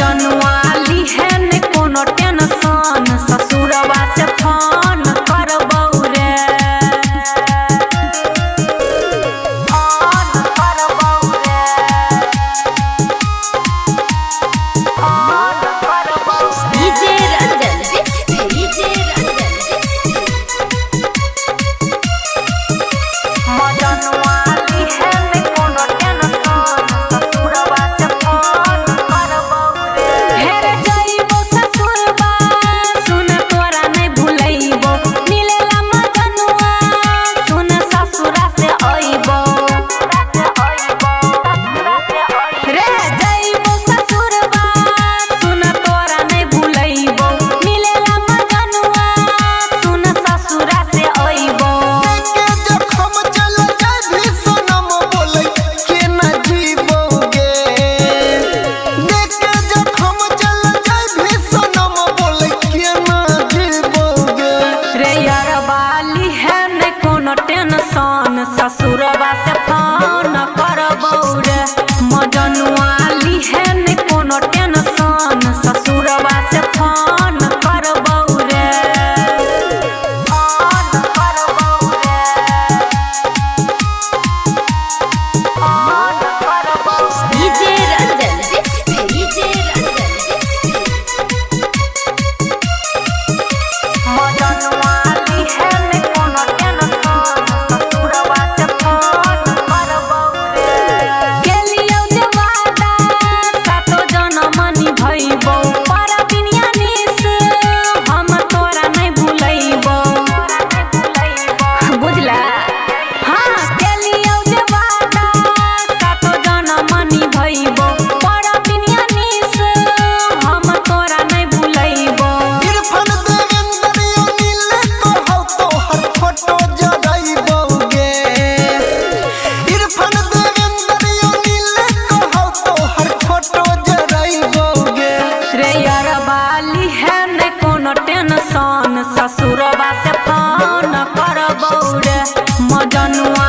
मजनुआली है ने कोनो टेंशन ससुरवा से फोन करबौ रे फोन करबौ रे फोन करबौ डीजे रंजन मजनुआली है ने कोनो टेंशन ससुरवा से फोन करबौ रे हेर जइबो ससुरवा सुन तोरा नहीं भूलइबो मिलेला मजनुआ सुन ससुरा से अइबो रे जइबो ससुरवा सुन तोरा नहीं भूलइबो मिलेला मजनुआ सुन ससुरा से अइबो टेंशन ससुरवा से फोन करबौ रे मजनुआली है ने कोनो टेंशन ससुरवा से फोन करबौ रे फोन करबौ रे फोन करबौ डीजे रंजन मजनुआली है ने कोनो टेंशन ससुरवा से फोन करबौ रे केलियौ जे वादा सातो जनम निभइबौ पर दुनिया निस हम तोरा नहीं भूलइबौ बुझला हाँ केलियौ जे वादा सातो जनम निभइबौ पर दुनिया निस हम तोरा नहीं भूलइबौ रे यारवाली है ने कोनो टेंशन ससुरवा से फोन करबौ रे मजनुआ